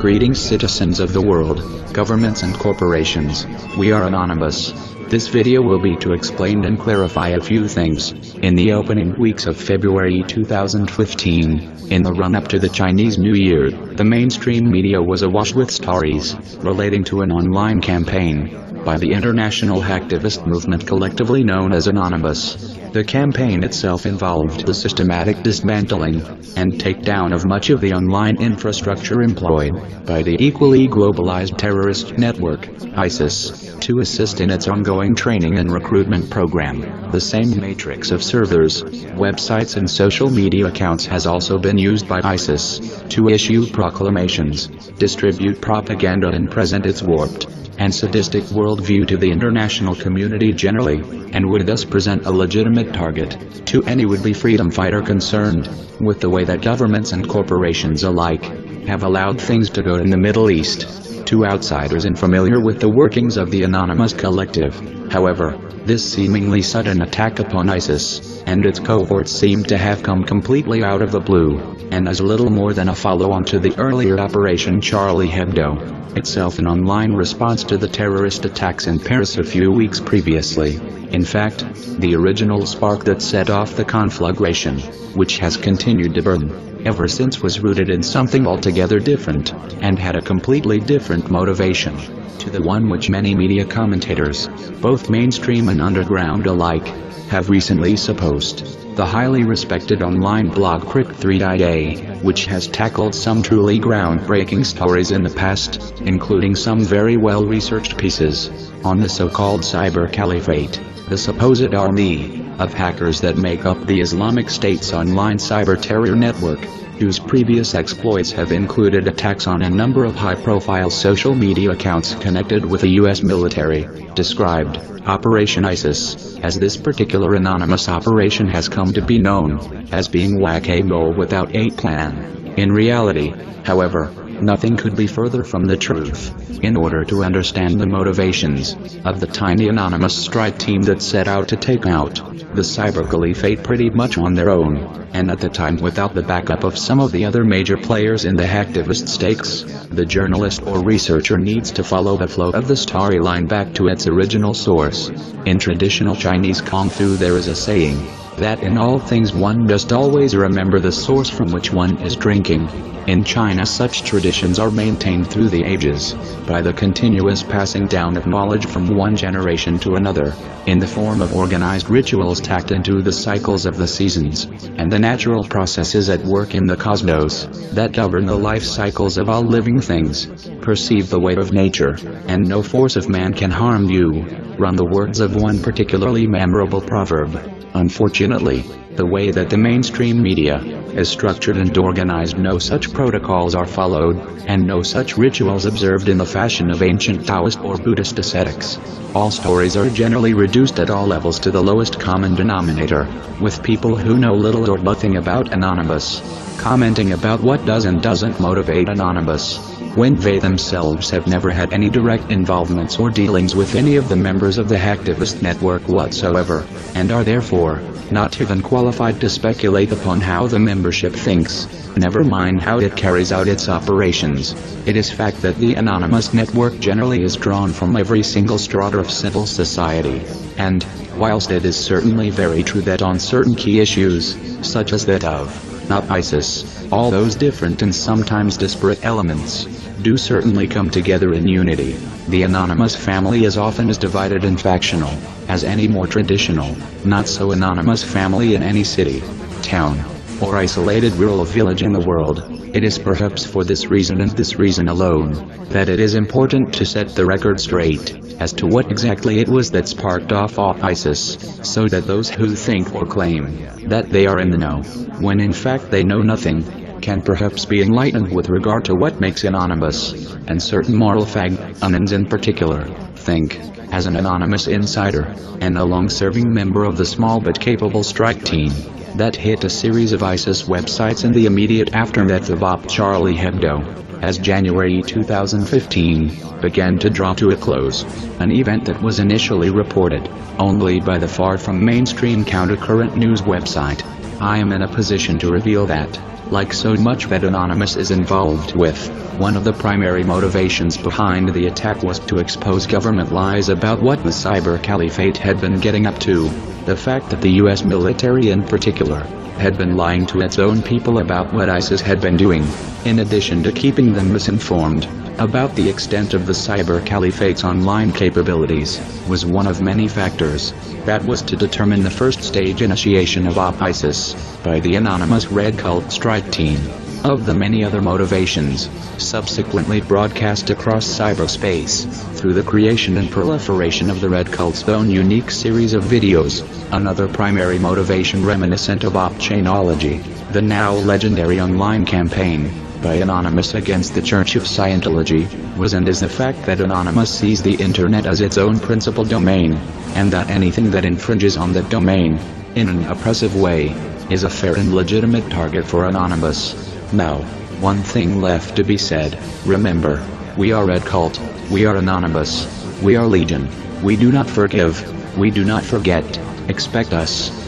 Greetings citizens of the world, governments and corporations. We are Anonymous. This video will be to explain and clarify a few things. In the opening weeks of February 2015, in the run-up to the Chinese New Year, the mainstream media was awash with stories relating to an online campaign by the international hacktivist movement collectively known as Anonymous. The campaign itself involved the systematic dismantling and takedown of much of the online infrastructure employed by the equally globalized terrorist network, ISIS, to assist in its ongoing training and recruitment program. The same matrix of servers, websites and social media accounts has also been used by ISIS to issue proclamations, distribute propaganda and present its warped and sadistic worldview to the international community generally, and would thus present a legitimate target to any would-be freedom fighter concerned with the way that governments and corporations alike have allowed things to go in the Middle East. To outsiders unfamiliar with the workings of the Anonymous collective, however, this seemingly sudden attack upon ISIS and its cohorts seemed to have come completely out of the blue, and as little more than a follow-on to the earlier Operation Charlie Hebdo, itself an online response to the terrorist attacks in Paris a few weeks previously. In fact, the original spark that set off the conflagration, which has continued to burn ever since, was rooted in something altogether different, and had a completely different motivation to the one which many media commentators, both mainstream and underground alike, have recently supposed. The highly respected online blog Rcord, which has tackled some truly groundbreaking stories in the past, including some very well-researched pieces on the so-called cyber caliphate, the supposed army of hackers that make up the Islamic State's online cyber terror network, whose previous exploits have included attacks on a number of high-profile social media accounts connected with the U.S. military, described Operation ISIS, as this particular anonymous operation has come to be known as being whack-a-mole without a plan. In reality, however, nothing could be further from the truth. In order to understand the motivations of the tiny anonymous strike team that set out to take out the cyber caliphate pretty much on their own, and at the time without the backup of some of the other major players in the hacktivist stakes, the journalist or researcher needs to follow the flow of the storyline back to its original source. In traditional Chinese Kung Fu there is a saying that in all things one must always remember the source from which one is drinking. In China such traditions are maintained through the ages, by the continuous passing down of knowledge from one generation to another, in the form of organized rituals tacked into the cycles of the seasons, and the natural processes at work in the cosmos, that govern the life cycles of all living things. Perceive the way of nature, and no force of man can harm you, run the words of one particularly memorable proverb. Unfortunately, the way that the mainstream media is structured and organized, no such protocols are followed, and no such rituals observed in the fashion of ancient Taoist or Buddhist ascetics. All stories are generally reduced at all levels to the lowest common denominator, with people who know little or nothing about Anonymous commenting about what does and doesn't motivate Anonymous, when they themselves have never had any direct involvements or dealings with any of the members of the hacktivist network whatsoever, and are therefore not even qualified to speculate upon how the membership thinks, never mind how it carries out its operations. It is fact that the Anonymous network generally is drawn from every single strata of civil society, and, whilst it is certainly very true that on certain key issues, such as that of not ISIS, all those different and sometimes disparate elements do certainly come together in unity, the Anonymous family is often as divided and factional as any more traditional, not so anonymous family in any city, town, or isolated rural village in the world. It is perhaps for this reason and this reason alone, that it is important to set the record straight as to what exactly it was that sparked off ISIS, so that those who think or claim that they are in the know, when in fact they know nothing, can perhaps be enlightened with regard to what makes Anonymous, and certain moral fag-anons in particular, think, as an anonymous insider, and a long-serving member of the small but capable strike team that hit a series of ISIS websites in the immediate aftermath of Op Charlie Hebdo, as January 2015 began to draw to a close, an event that was initially reported only by the far from mainstream counter-current news website. I am in a position to reveal that Like so much that Anonymous is involved with, one of the primary motivations behind the attack was to expose government lies about what the cyber caliphate had been getting up to. The fact that the US military in particular had been lying to its own people about what ISIS had been doing, in addition to keeping them misinformed about the extent of the cyber caliphate's online capabilities, was one of many factors that was to determine the first stage initiation of ISIS by the anonymous RedCult strike team. Of the many other motivations, subsequently broadcast across cyberspace, through the creation and proliferation of the RedCult's own unique series of videos, another primary motivation reminiscent of OpAnonVerdict, the now legendary online campaign by Anonymous against the Church of Scientology, was and is the fact that Anonymous sees the internet as its own principal domain, and that anything that infringes on that domain, in an oppressive way, is a fair and legitimate target for Anonymous. Now, one thing left to be said: remember, we are RedCult, we are Anonymous, we are Legion, we do not forgive, we do not forget, expect us.